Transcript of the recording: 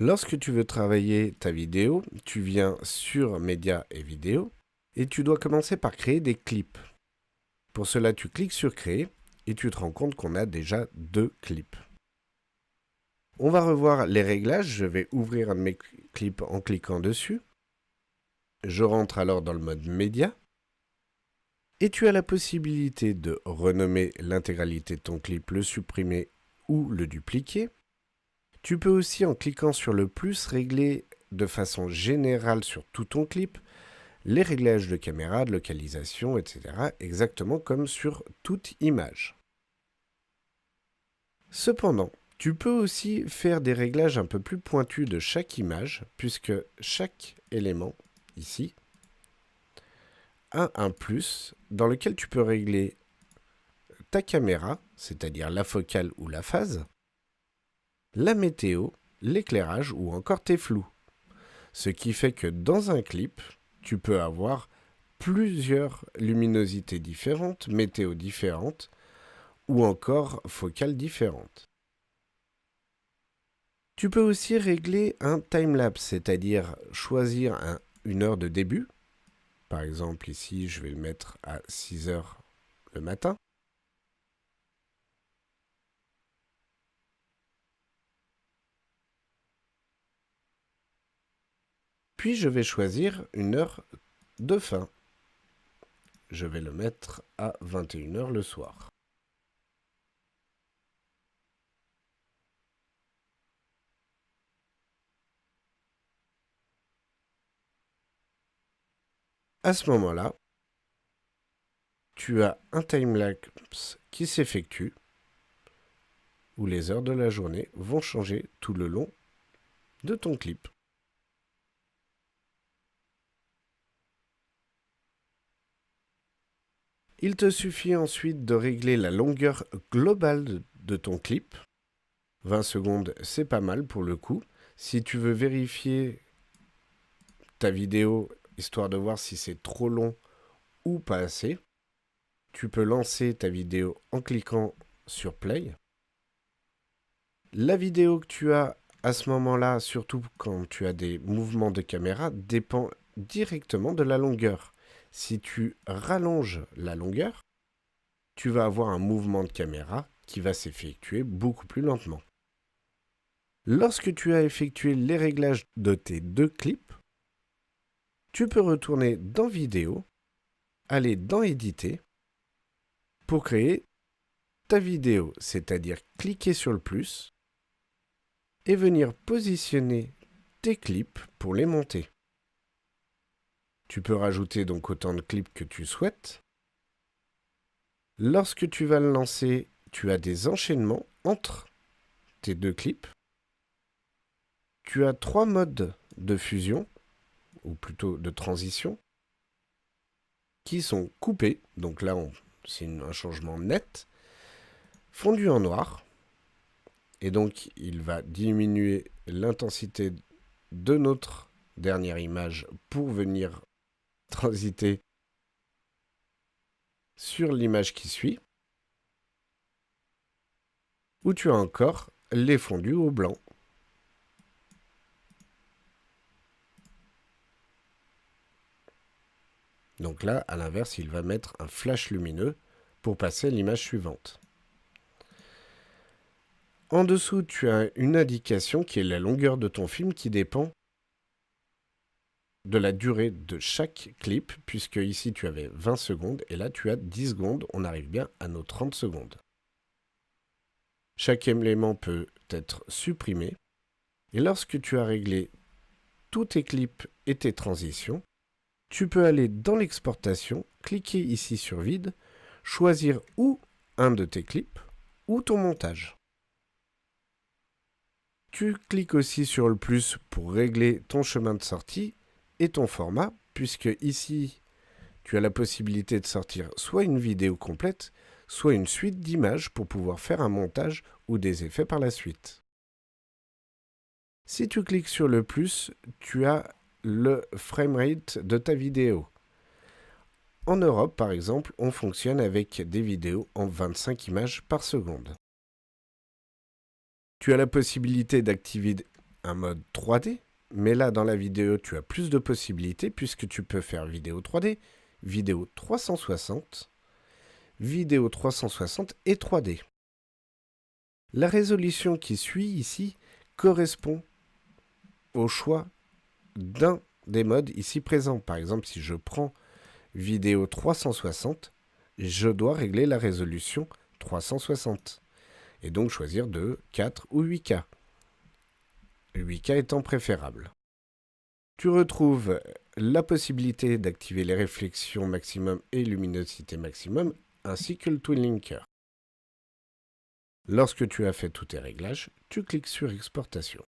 Lorsque tu veux travailler ta vidéo, tu viens sur Médias et vidéos et tu dois commencer par créer des clips. Pour cela, tu cliques sur Créer et tu te rends compte qu'on a déjà 2 clips. On va revoir les réglages. Je vais ouvrir un de mes clips en cliquant dessus. Je rentre alors dans le mode Média. Et tu as la possibilité de renommer l'intégralité de ton clip, le supprimer ou le dupliquer. Tu peux aussi, en cliquant sur le plus, régler de façon générale sur tout ton clip les réglages de caméra, de localisation, etc. exactement comme sur toute image. Cependant, tu peux aussi faire des réglages un peu plus pointus de chaque image, puisque chaque élément, ici, a un plus dans lequel tu peux régler ta caméra, c'est-à-dire la focale ou la phase, la météo, l'éclairage ou encore tes flous. Ce qui fait que dans un clip, tu peux avoir plusieurs luminosités différentes, météo différentes ou encore focales différentes. Tu peux aussi régler un timelapse, c'est-à-dire choisir une heure de début. Par exemple, ici, je vais le mettre à 6 heures le matin. Puis, je vais choisir une heure de fin. Je vais le mettre à 21 heures le soir. À ce moment-là, tu as un timelapse qui s'effectue où les heures de la journée vont changer tout le long de ton clip. Il te suffit ensuite de régler la longueur globale de ton clip. 20 secondes, c'est pas mal pour le coup. Si tu veux vérifier ta vidéo, histoire de voir si c'est trop long ou pas assez, tu peux lancer ta vidéo en cliquant sur Play. La vidéo que tu as à ce moment-là, surtout quand tu as des mouvements de caméra, dépend directement de la longueur. Si tu rallonges la longueur, tu vas avoir un mouvement de caméra qui va s'effectuer beaucoup plus lentement. Lorsque tu as effectué les réglages de tes 2 clips, tu peux retourner dans Vidéo, aller dans Éditer pour créer ta vidéo, c'est-à-dire cliquer sur le plus et venir positionner tes clips pour les monter. Tu peux rajouter donc autant de clips que tu souhaites. Lorsque tu vas le lancer, tu as des enchaînements entre tes 2 clips. Tu as 3 modes de fusion, ou plutôt de transition, qui sont coupés, donc là c'est un changement net, fondu en noir, et donc il va diminuer l'intensité de notre dernière image pour venir transiter sur l'image qui suit, où tu as encore les fondus au blanc. Donc là, à l'inverse, il va mettre un flash lumineux pour passer à l'image suivante. En dessous, tu as une indication qui est la longueur de ton film qui dépend de la durée de chaque clip, puisque ici tu avais 20 secondes et là tu as 10 secondes, on arrive bien à nos 30 secondes. Chaque élément peut être supprimé et lorsque tu as réglé tous tes clips et tes transitions, tu peux aller dans l'exportation, cliquer ici sur vide, choisir ou un de tes clips ou ton montage. Tu cliques aussi sur le plus pour régler ton chemin de sortie et ton format, puisque ici, tu as la possibilité de sortir soit une vidéo complète, soit une suite d'images pour pouvoir faire un montage ou des effets par la suite. Si tu cliques sur le plus, tu as le framerate de ta vidéo. En Europe, par exemple, on fonctionne avec des vidéos en 25 images par seconde. Tu as la possibilité d'activer un mode 3D, mais là, dans la vidéo, tu as plus de possibilités puisque tu peux faire vidéo 3D, vidéo 360, vidéo 360 et 3D. La résolution qui suit ici correspond au choix d'un des modes ici présents. Par exemple, si je prends vidéo 360, je dois régler la résolution 360 et donc choisir de 4 ou 8K. 8K étant préférable. Tu retrouves la possibilité d'activer les réflexions maximum et luminosité maximum, ainsi que le Twin Linker. Lorsque tu as fait tous tes réglages, tu cliques sur Exportation.